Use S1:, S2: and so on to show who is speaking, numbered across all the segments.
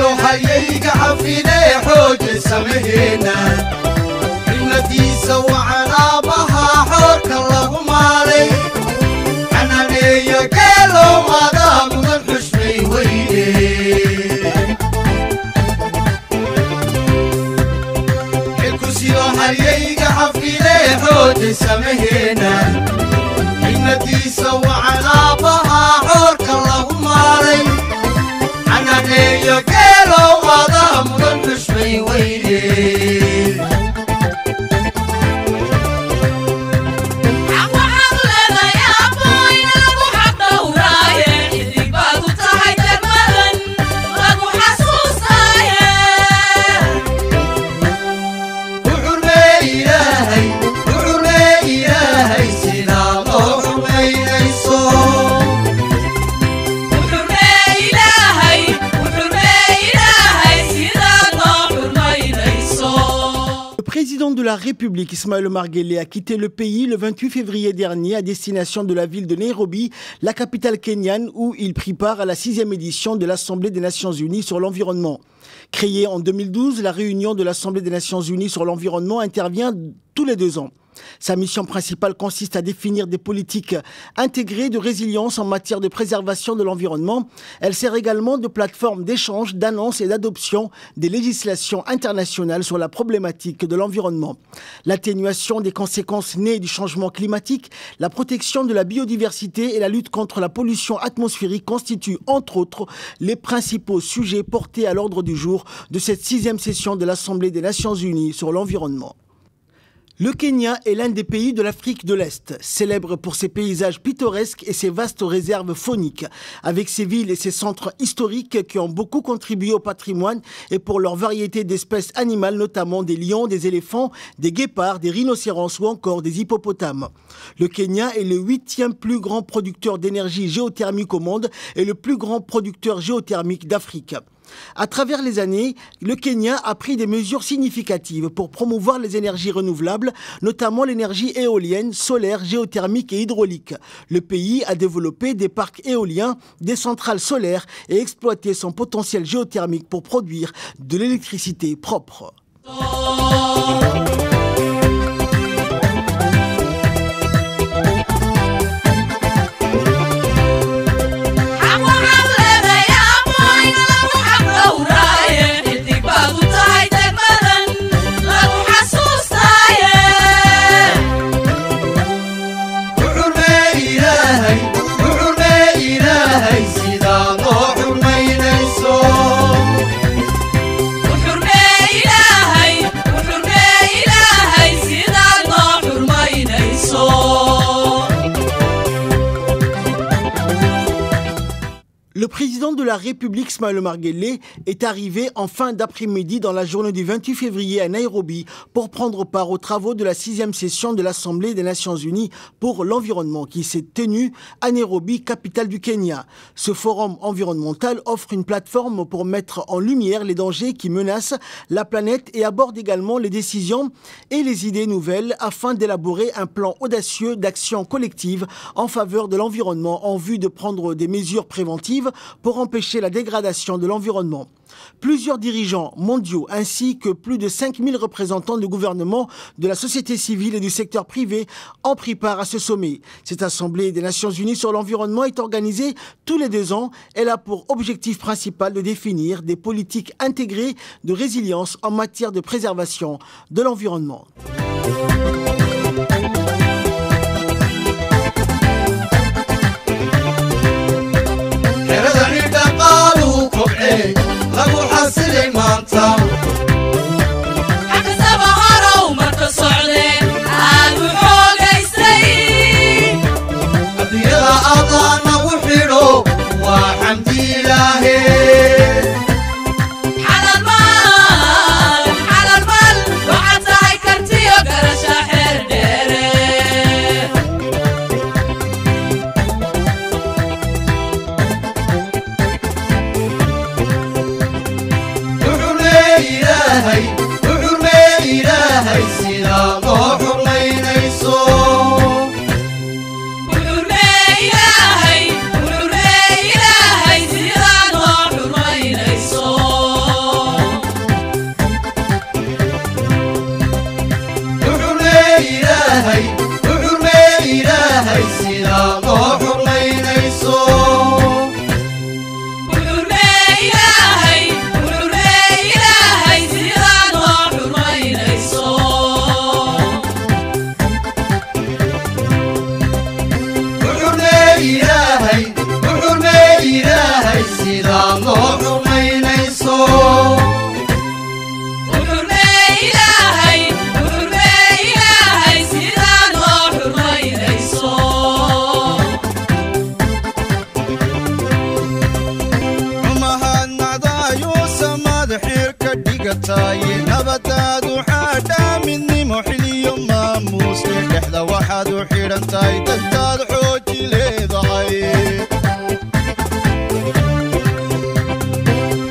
S1: حييك عفيني حوج سمهنا التي سوعنا بها حرك الله مالي أنا ليا كيلو مدام من حشمي ويلي الكسيو حييك عفيني حوج سمهنا التي سوعنا بها حرك الله مالي أنا ليا كيلو مدام من حشمي ويلي
S2: Le président de la République, Ismaël Omar Guelleh, a quitté le pays le 28 février dernier à destination de la ville de Nairobi, la capitale kenyane, où il prit part à la 6e édition de l'Assemblée des Nations Unies sur l'environnement. Créée en 2012, la réunion de l'Assemblée des Nations Unies sur l'environnement intervient tous les 2 ans. Sa mission principale consiste à définir des politiques intégrées de résilience en matière de préservation de l'environnement. Elle sert également de plateforme d'échange, d'annonce et d'adoption des législations internationales sur la problématique de l'environnement. L'atténuation des conséquences nées du changement climatique, la protection de la biodiversité et la lutte contre la pollution atmosphérique constituent, entre autres, les principaux sujets portés à l'ordre du jour de cette 6e session de l'Assemblée des Nations Unies sur l'environnement. Le Kenya est l'un des pays de l'Afrique de l'Est, célèbre pour ses paysages pittoresques et ses vastes réserves fauniques, avec ses villes et ses centres historiques qui ont beaucoup contribué au patrimoine et pour leur variété d'espèces animales, notamment des lions, des éléphants, des guépards, des rhinocéros ou encore des hippopotames. Le Kenya est le 8e plus grand producteur d'énergie géothermique au monde et le plus grand producteur géothermique d'Afrique. À travers les années, le Kenya a pris des mesures significatives pour promouvoir les énergies renouvelables, notamment l'énergie éolienne, solaire, géothermique et hydraulique. Le pays a développé des parcs éoliens, des centrales solaires et exploité son potentiel géothermique pour produire de l'électricité propre. Le président de la République, Ismaël Omar Guelleh, est arrivé en fin d'après-midi dans la journée du 28 février à Nairobi pour prendre part aux travaux de la 6e session de l'Assemblée des Nations Unies pour l'environnement qui s'est tenue à Nairobi, capitale du Kenya. Ce forum environnemental offre une plateforme pour mettre en lumière les dangers qui menacent la planète et aborde également les décisions et les idées nouvelles afin d'élaborer un plan audacieux d'action collective en faveur de l'environnement en vue de prendre des mesures préventives pour empêcher la dégradation de l'environnement. Plusieurs dirigeants mondiaux ainsi que plus de 5000 représentants du gouvernement, de la société civile et du secteur privé ont pris part à ce sommet. Cette Assemblée des Nations Unies sur l'environnement est organisée tous les 2 ans. Elle a pour objectif principal de définir des politiques intégrées de résilience en matière de préservation de l'environnement.
S1: dhigataye nabadaadu xaadhaa midnimo xiliyo maamuusle dhexda waxaad u xidhan tahay dantaad xooji leedahay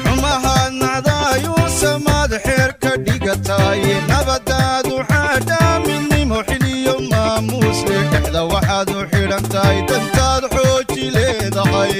S1: xumahaad nacdaayuu samaad xeer ka dhigataye nabadaadu xaadhaa midnimo xiliyo maamuusle dhexda waxaad u xidhan tahay dantaad xooji leedahay.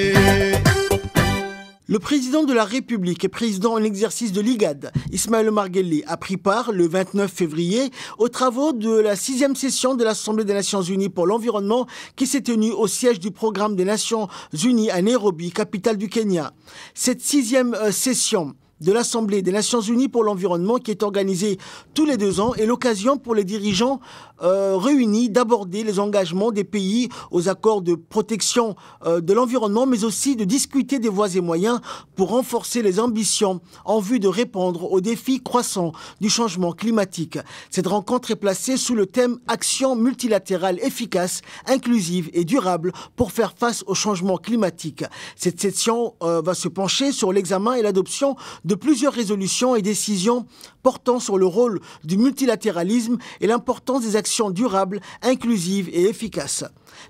S2: Le président de la République et président en exercice de l'IGAD, Ismaël Omar Guelleh, a pris part le 29 février aux travaux de la 6e session de l'Assemblée des Nations Unies pour l'environnement qui s'est tenue au siège du programme des Nations Unies à Nairobi, capitale du Kenya. Cette 6e session de l'Assemblée des Nations Unies pour l'environnement qui est organisée tous les 2 ans est l'occasion pour les dirigeants réunis d'aborder les engagements des pays aux accords de protection de l'environnement, mais aussi de discuter des voies et moyens pour renforcer les ambitions en vue de répondre aux défis croissants du changement climatique. Cette rencontre est placée sous le thème « Action multilatérale efficace, inclusive et durable pour faire face au changement climatique ». Cette session va se pencher sur l'examen et l'adoption de plusieurs résolutions et décisions portant sur le rôle du multilatéralisme et l'importance des actions durables, inclusives et efficaces.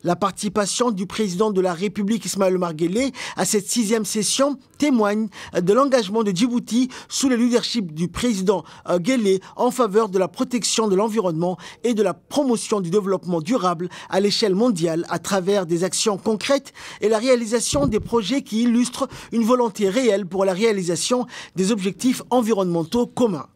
S2: La participation du président de la République, Ismaël Omar Guelleh, à cette 6e session témoigne de l'engagement de Djibouti sous le leadership du président Guelleh en faveur de la protection de l'environnement et de la promotion du développement durable à l'échelle mondiale à travers des actions concrètes et la réalisation des projets qui illustrent une volonté réelle pour la réalisation des objectifs environnementaux communs.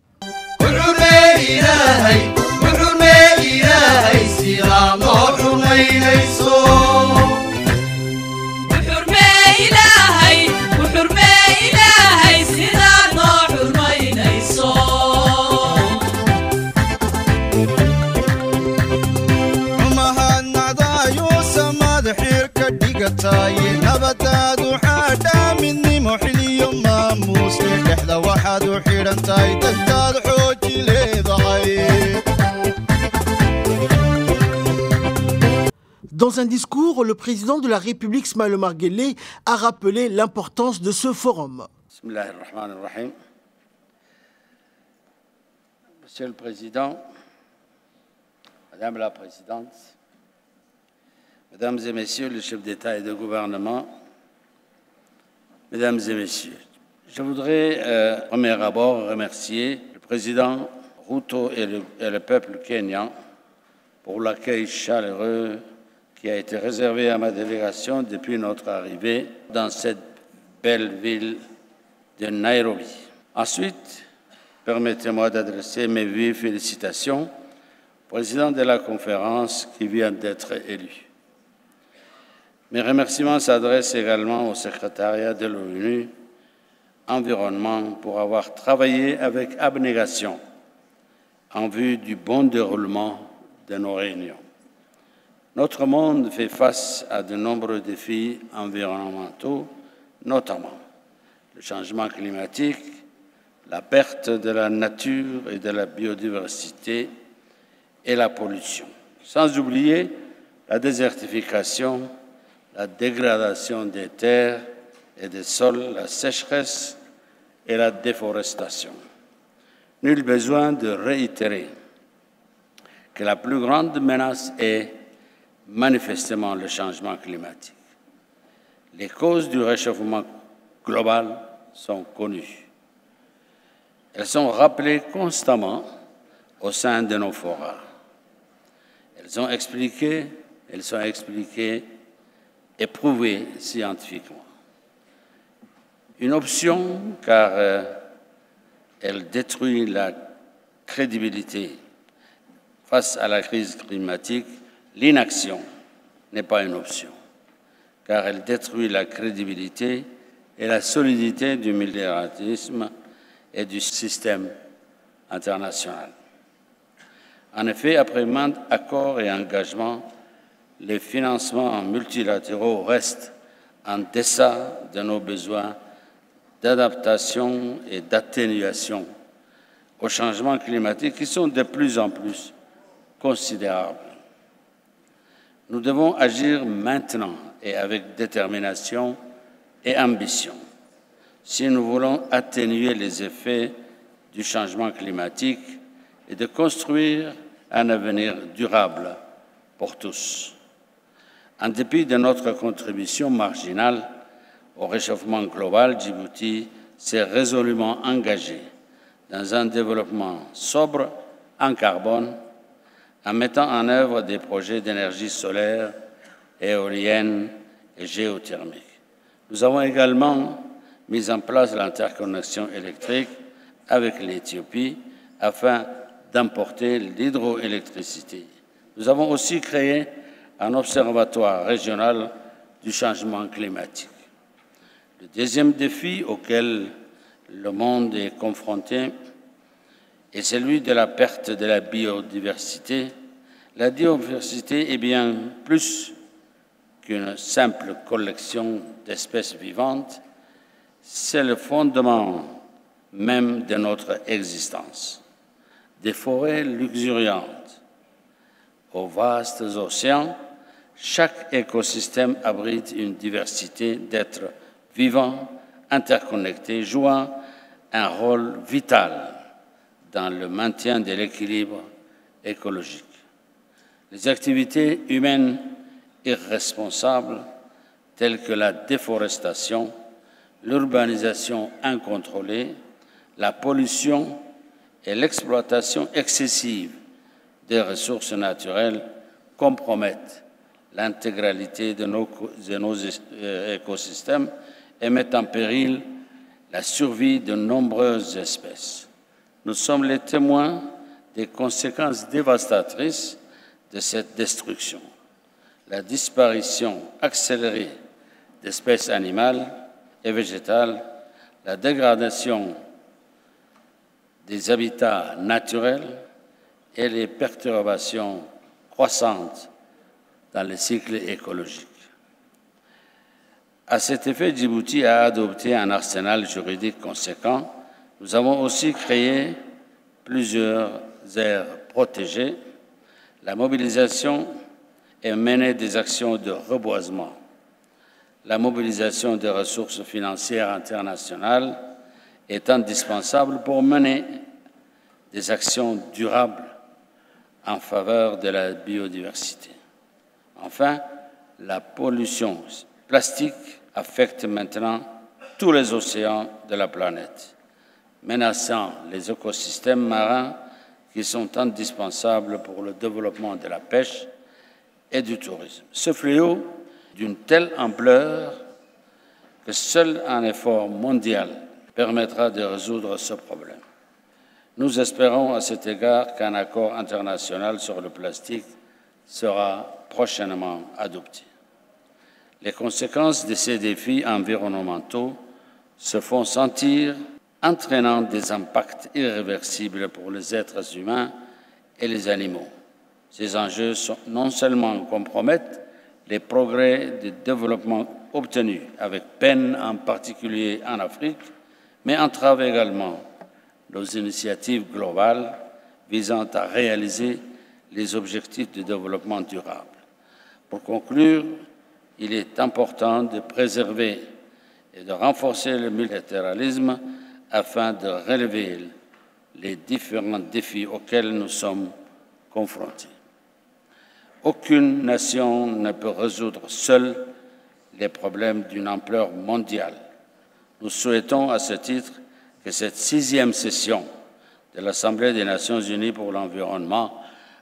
S1: nabadaadu xaadhaa midnimo xiliyo maamuusle dhexda waxaad u xidhan tahay dantaad xooji leedahay.
S2: Dans un discours, le président de la République, Ismaël Omar Guelleh, a rappelé l'importance de ce forum.
S3: Bismillahirrahmanirrahim. Monsieur le Président, Madame la Présidente, Mesdames et Messieurs les chefs d'État et de gouvernement, Mesdames et Messieurs, je voudrais au premier abord remercier le Président Ruto et le peuple kenyan pour l'accueil chaleureux qui a été réservé à ma délégation depuis notre arrivée dans cette belle ville de Nairobi. Ensuite, permettez-moi d'adresser mes vives félicitations au président de la conférence qui vient d'être élu. Mes remerciements s'adressent également au secrétariat de l'ONU Environnement pour avoir travaillé avec abnégation en vue du bon déroulement de nos réunions. Notre monde fait face à de nombreux défis environnementaux, notamment le changement climatique, la perte de la nature et de la biodiversité et la pollution, sans oublier la désertification, la dégradation des terres et des sols, la sécheresse et la déforestation. Nul besoin de réitérer que la plus grande menace est manifestement le changement climatique. Les causes du réchauffement global sont connues. Elles sont rappelées constamment au sein de nos forats. Elles sont expliquées et prouvées scientifiquement. Une option car elle détruit la crédibilité face à la crise climatique. L'inaction n'est pas une option car elle détruit la crédibilité et la solidité du multilatéralisme et du système international. En effet, après maintes accords et engagements, les financements multilatéraux restent en deçà de nos besoins d'adaptation et d'atténuation au changement climatique qui sont de plus en plus considérables. Nous devons agir maintenant et avec détermination et ambition si nous voulons atténuer les effets du changement climatique et de construire un avenir durable pour tous. En dépit de notre contribution marginale au réchauffement global, Djibouti s'est résolument engagé dans un développement sobre en carbone, en mettant en œuvre des projets d'énergie solaire, éolienne et géothermique. Nous avons également mis en place l'interconnexion électrique avec l'Éthiopie afin d'importer l'hydroélectricité. Nous avons aussi créé un observatoire régional du changement climatique. Le deuxième défi auquel le monde est confronté est celui de la perte de la biodiversité. La biodiversité est bien plus qu'une simple collection d'espèces vivantes, c'est le fondement même de notre existence. Des forêts luxuriantes aux vastes océans, chaque écosystème abrite une diversité d'êtres vivants, interconnectés, jouant un rôle vital dans le maintien de l'équilibre écologique. Les activités humaines irresponsables telles que la déforestation, l'urbanisation incontrôlée, la pollution et l'exploitation excessive des ressources naturelles compromettent l'intégralité de nos écosystèmes et mettent en péril la survie de nombreuses espèces. Nous sommes les témoins des conséquences dévastatrices de cette destruction. La disparition accélérée d'espèces animales et végétales, la dégradation des habitats naturels et les perturbations croissantes dans le cycle écologique. À cet effet, Djibouti a adopté un arsenal juridique conséquent. Nous avons aussi créé plusieurs aires protégées. La mobilisation et mener des actions de reboisement. La mobilisation des ressources financières internationales est indispensable pour mener des actions durables en faveur de la biodiversité. Enfin, la pollution plastique affecte maintenant tous les océans de la planète, menaçant les écosystèmes marins qui sont indispensables pour le développement de la pêche et du tourisme. Ce fléau d'une telle ampleur que seul un effort mondial permettra de résoudre ce problème. Nous espérons à cet égard qu'un accord international sur le plastique sera prochainement adopté. Les conséquences de ces défis environnementaux se font sentir, entraînant des impacts irréversibles pour les êtres humains et les animaux. Ces enjeux non seulement compromettent les progrès de développement obtenus avec peine, en particulier en Afrique, mais entravent également nos initiatives globales visant à réaliser les objectifs de développement durable. Pour conclure, il est important de préserver et de renforcer le multilatéralisme afin de relever les différents défis auxquels nous sommes confrontés. Aucune nation ne peut résoudre seule les problèmes d'une ampleur mondiale. Nous souhaitons à ce titre que cette 6e session de l'Assemblée des Nations Unies pour l'environnement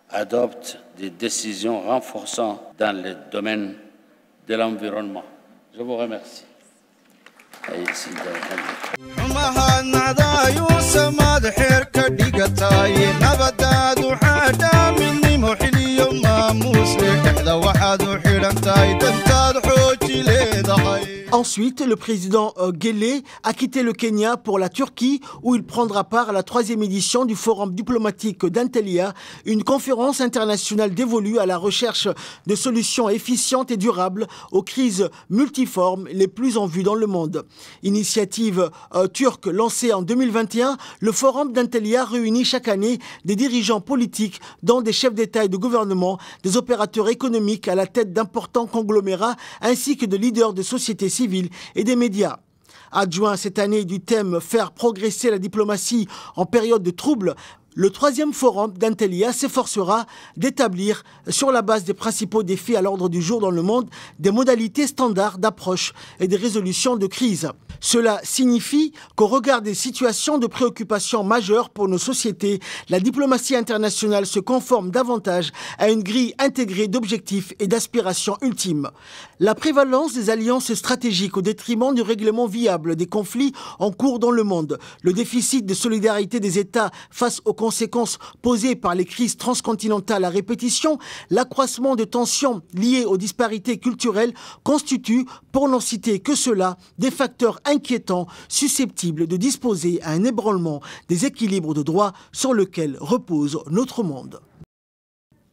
S3: adopte des décisions renforçant dans le domaine de l'environnement. Je vous remercie.
S2: Ensuite, le président Guelleh a quitté le Kenya pour la Turquie où il prendra part à la 3e édition du Forum diplomatique d'Antalya, une conférence internationale dévolue à la recherche de solutions efficientes et durables aux crises multiformes les plus en vue dans le monde. Initiative turque lancée en 2021, le Forum d'Antalya réunit chaque année des dirigeants politiques, dont des chefs d'État et de gouvernement, des opérateurs économiques à la tête d'importants conglomérats ainsi que de leaders de sociétés civiles et des médias. Adjoint cette année du thème « Faire progresser la diplomatie en période de trouble », le troisième forum d'Antalya s'efforcera d'établir, sur la base des principaux défis à l'ordre du jour dans le monde, des modalités standards d'approche et de résolution de crise. Cela signifie qu'au regard des situations de préoccupation majeures pour nos sociétés, la diplomatie internationale se conforme davantage à une grille intégrée d'objectifs et d'aspirations ultimes. La prévalence des alliances stratégiques au détriment du règlement viable des conflits en cours dans le monde, le déficit de solidarité des États face aux conséquences posées par les crises transcontinentales à répétition, l'accroissement de tensions liées aux disparités culturelles constituent, pour n'en citer que cela, des facteurs inquiétants susceptibles de disposer à un ébranlement des équilibres de droit sur lequel repose notre monde.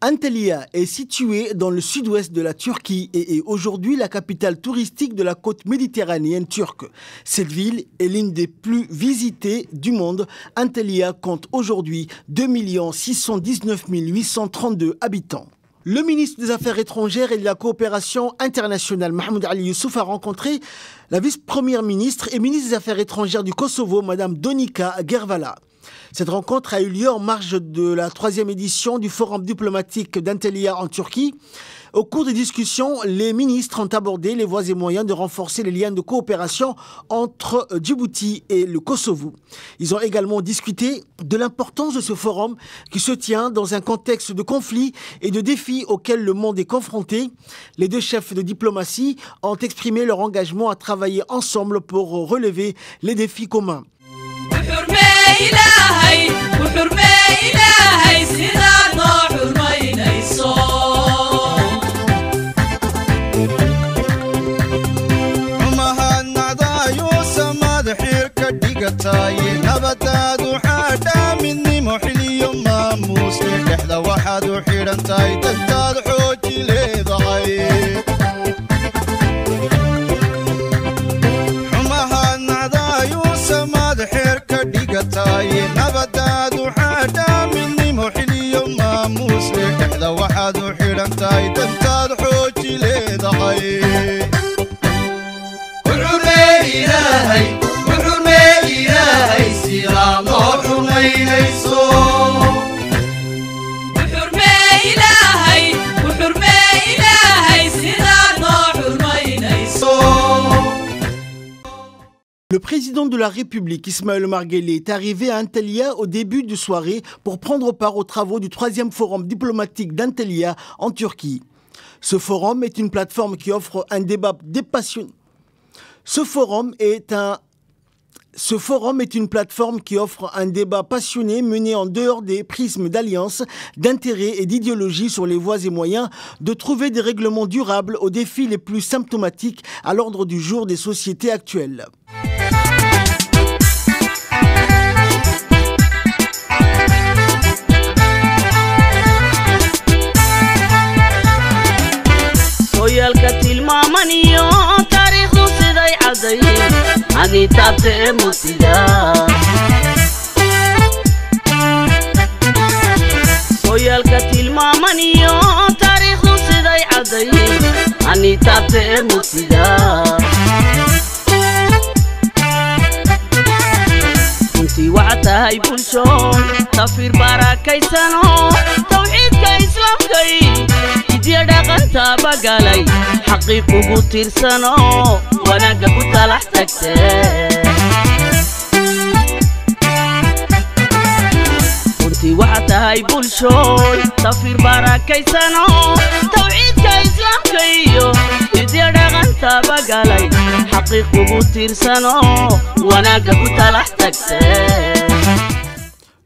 S2: Antalya est située dans le sud-ouest de la Turquie et est aujourd'hui la capitale touristique de la côte méditerranéenne turque. Cette ville est l'une des plus visitées du monde. Antalya compte aujourd'hui 2 619 832 habitants. Le ministre des Affaires étrangères et de la coopération internationale, Mahmoud Ali Youssouf, a rencontré la vice-première ministre et ministre des Affaires étrangères du Kosovo, Madame Donika Gervala. Cette rencontre a eu lieu en marge de la 3e édition du Forum diplomatique d'Antalya en Turquie. Au cours des discussions, les ministres ont abordé les voies et moyens de renforcer les liens de coopération entre Djibouti et le Kosovo. Ils ont également discuté de l'importance de ce forum qui se tient dans un contexte de conflits et de défis auxquels le monde est confronté. Les deux chefs de diplomatie ont exprimé leur engagement à travailler ensemble pour relever les défis communs.
S1: nabadaadu xaadhaa midnimo xiliyo maamuusle dhexda waxaad u xidhantahay dantaad xooji leedahay xumaha nacdaayuu samaad xeer ka dhigataay nabadaadu xaadhaa midnimo xiliyo maamuusle dhexda waxaad u xidhantahay dantaad xooji leedahay
S2: Le président de la République, Ismaël Omar Guelleh, est arrivé à Antalya au début de soirée pour prendre part aux travaux du 3e forum diplomatique d'Antalya en Turquie. Ce forum est une plateforme qui offre un débat dépassionné. Ce forum est une plateforme qui offre un débat passionné mené en dehors des prismes d'alliance, d'intérêts et d'idéologie sur les voies et moyens de trouver des règlements durables aux défis les plus symptomatiques à l'ordre du jour des sociétés actuelles.
S4: ani taabtee murtida sooyaalka tilmaamaniyo taariikhdu siday caddayn ani taabtee murtida runtii waxaad tahay bulshoon tafiir baarakaysano tawxiidka islaamkay hidya dhaqanta bagalay xaqii kugu tiirsano wanaagga ku talax tagtee runtii waxaad tahay bulshooy tafiir baarakaysano tawxiidka islaamka iyo hidya dhaqanta bagalay xaqii kugu tiirsano wanaagga ku talax tagtee.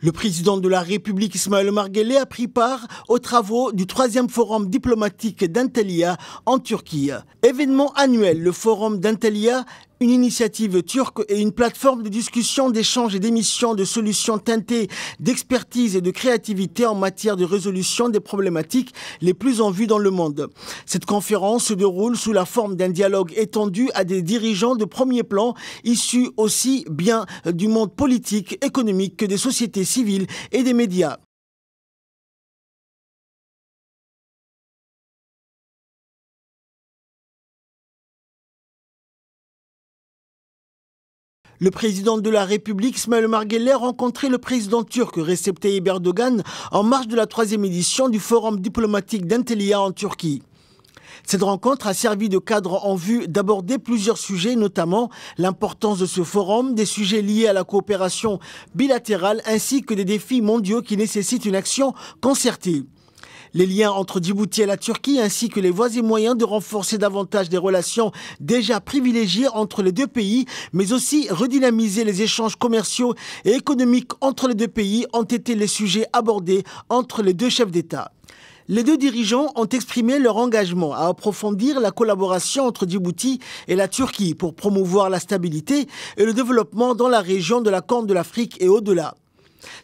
S2: Le président de la République, Ismaël Omar Guelleh, a pris part aux travaux du 3e forum diplomatique d'Antalya en Turquie. Événement annuel, le forum d'Antalya, une initiative turque et une plateforme de discussion, d'échange et d'émission de solutions teintées d'expertise et de créativité en matière de résolution des problématiques les plus en vue dans le monde. Cette conférence se déroule sous la forme d'un dialogue étendu à des dirigeants de premier plan issus aussi bien du monde politique, économique que des sociétés civiles et des médias. Le président de la République, Ismail Omar Guelleh, a rencontré le président turc Recep Tayyip Erdogan en marge de la 3e édition du Forum diplomatique d'Antalya en Turquie. Cette rencontre a servi de cadre en vue d'aborder plusieurs sujets, notamment l'importance de ce forum, des sujets liés à la coopération bilatérale ainsi que des défis mondiaux qui nécessitent une action concertée. Les liens entre Djibouti et la Turquie ainsi que les voies et moyens de renforcer davantage des relations déjà privilégiées entre les deux pays, mais aussi redynamiser les échanges commerciaux et économiques entre les deux pays ont été les sujets abordés entre les deux chefs d'État. Les deux dirigeants ont exprimé leur engagement à approfondir la collaboration entre Djibouti et la Turquie pour promouvoir la stabilité et le développement dans la région de la Corne de l'Afrique et au-delà.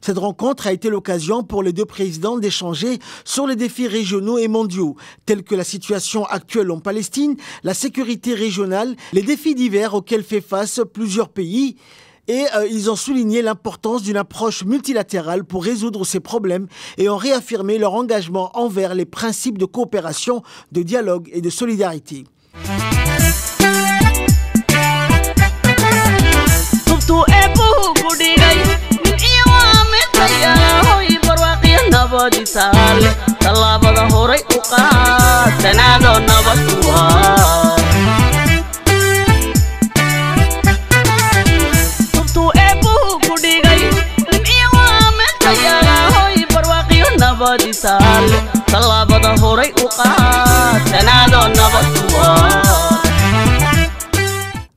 S2: Cette rencontre a été l'occasion pour les deux présidents d'échanger sur les défis régionaux et mondiaux, tels que la situation actuelle en Palestine, la sécurité régionale, les défis divers auxquels fait face plusieurs pays. Et ils ont souligné l'importance d'une approche multilatérale pour résoudre ces problèmes et ont réaffirmé leur engagement envers les principes de coopération, de dialogue et de solidarité.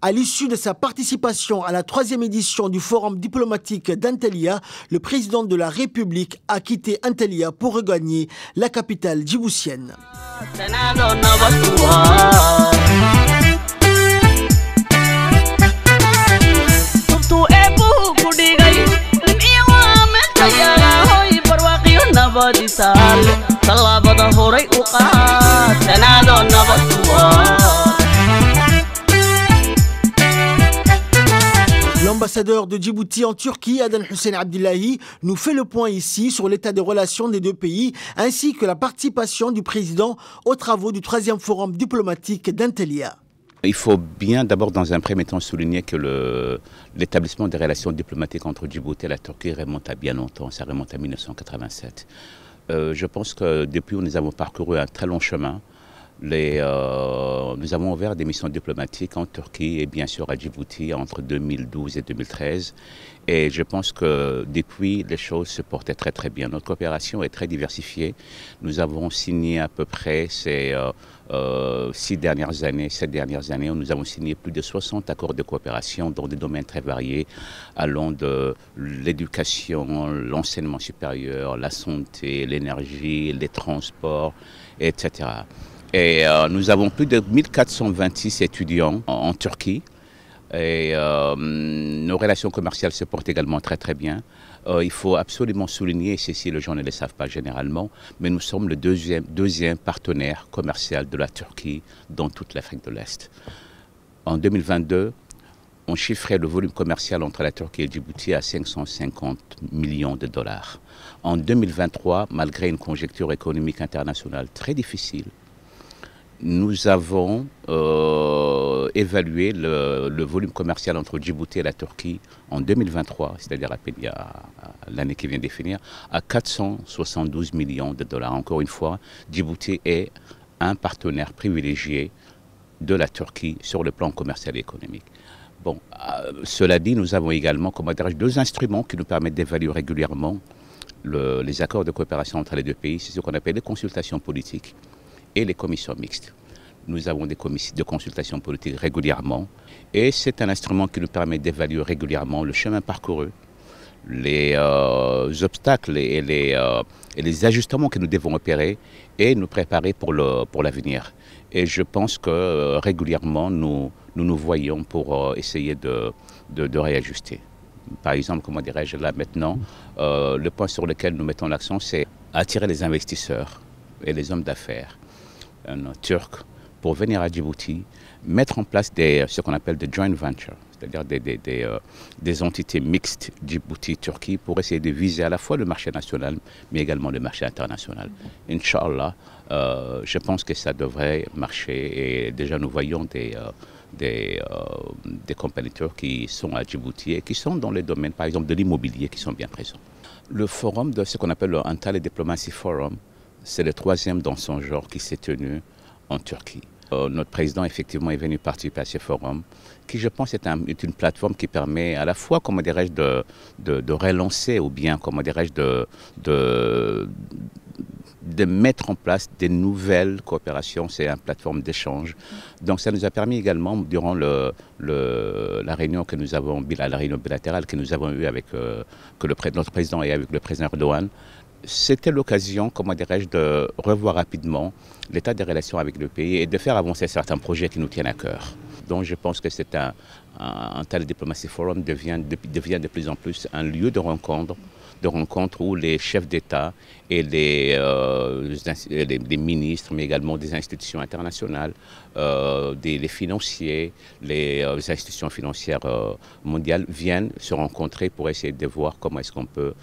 S2: À l'issue de sa participation à la 3e édition du Forum diplomatique d'Antalya, le président de la République a quitté Antalya pour regagner la capitale djiboutienne. L'ambassadeur de Djibouti en Turquie, Adan Hussein Abdillahi, nous fait le point ici sur l'état des relations des deux pays ainsi que la participation du président aux travaux du 3e forum diplomatique d'Antalya.
S5: Il faut bien d'abord dans un premier temps souligner que l'établissement des relations diplomatiques entre Djibouti et la Turquie remonte à bien longtemps, ça remonte à 1987. Je pense que depuis nous avons parcouru un très long chemin. Nous avons ouvert des missions diplomatiques en Turquie et bien sûr à Djibouti entre 2012 et 2013. Et je pense que depuis, les choses se portaient très très bien. Notre coopération est très diversifiée. Nous avons signé à peu près ces 7 dernières années, nous avons signé plus de 60 accords de coopération dans des domaines très variés, allant de l'éducation, l'enseignement supérieur, la santé, l'énergie, les transports, etc. Et nous avons plus de 1426 étudiants en Turquie. Et nos relations commerciales se portent également très très bien. Il faut absolument souligner, et ceci les gens ne le savent pas généralement, mais nous sommes le deuxième partenaire commercial de la Turquie dans toute l'Afrique de l'Est. En 2022, on chiffrait le volume commercial entre la Turquie et Djibouti à 550 millions de dollars. En 2023, malgré une conjoncture économique internationale très difficile, nous avons évalué le volume commercial entre Djibouti et la Turquie en 2023, c'est-à-dire l'année qui vient de finir, à 472 millions de dollars. Encore une fois, Djibouti est un partenaire privilégié de la Turquie sur le plan commercial et économique. Bon, cela dit, nous avons également, comment dirais-je, 2 instruments qui nous permettent d'évaluer régulièrement les accords de coopération entre les deux pays. C'est ce qu'on appelle les consultations politiques et les commissions mixtes. Nous avons des commissions de consultation politique régulièrement et c'est un instrument qui nous permet d'évaluer régulièrement le chemin parcouru, les obstacles et les ajustements que nous devons opérer et nous préparer pour l'avenir. Et je pense que régulièrement, nous voyons pour essayer de réajuster. Par exemple, comment dirais-je, là maintenant, le point sur lequel nous mettons l'accent, c'est attirer les investisseurs et les hommes d'affaires turcs pour venir à Djibouti, mettre en place ce qu'on appelle des joint ventures, c'est-à-dire des entités mixtes Djibouti-Turquie pour essayer de viser à la fois le marché national, mais également le marché international. Inch'Allah, je pense que ça devrait marcher et déjà nous voyons des compétiteurs qui sont à Djibouti et qui sont dans les domaines, par exemple, de l'immobilier, qui sont bien présents. Le forum de ce qu'on appelle le Antalya Diplomacy Forum, c'est le 3e dans son genre qui s'est tenu en Turquie. Notre président, effectivement, est venu participer à ce forum, qui, je pense, est une plateforme qui permet à la fois, comment dirais-je, de relancer ou bien, comment dirais-je, de mettre en place des nouvelles coopérations. C'est une plateforme d'échange. Donc ça nous a permis également, durant la réunion que nous avons, la réunion bilatérale que nous avons eue avec notre président et avec le président Erdogan, c'était l'occasion, comment dirais-je, de revoir rapidement l'état des relations avec le pays et de faire avancer certains projets qui nous tiennent à cœur. Donc je pense que c'est un tel Diplomacy Forum devient de plus en plus un lieu de rencontre où les chefs d'État et les ministres, mais également des institutions internationales, les financiers, les institutions financières mondiales viennent se rencontrer pour essayer de voir comment est-ce qu'on peut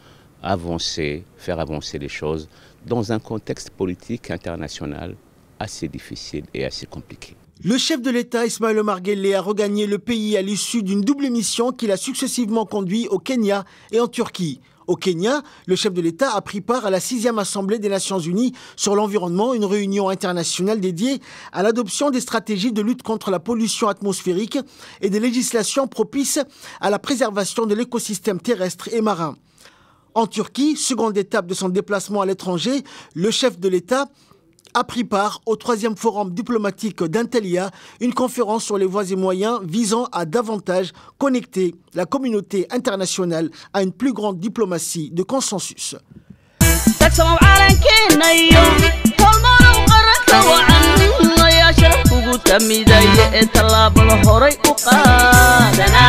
S5: faire avancer les choses dans un contexte politique international assez difficile et assez compliqué.
S2: Le chef de l'État, Ismaël Omar Guelleh, a regagné le pays à l'issue d'une double mission qu'il a successivement conduit au Kenya et en Turquie. Au Kenya, le chef de l'État a pris part à la 6e Assemblée des Nations Unies sur l'environnement, une réunion internationale dédiée à l'adoption des stratégies de lutte contre la pollution atmosphérique et des législations propices à la préservation de l'écosystème terrestre et marin. En Turquie, seconde étape de son déplacement à l'étranger, le chef de l'État a pris part au 3e forum diplomatique d'Antalya, une conférence sur les voies et moyens visant à davantage connecter la communauté internationale à une plus grande diplomatie de consensus.
S4: كميداية انت اللابل هوري وقادنا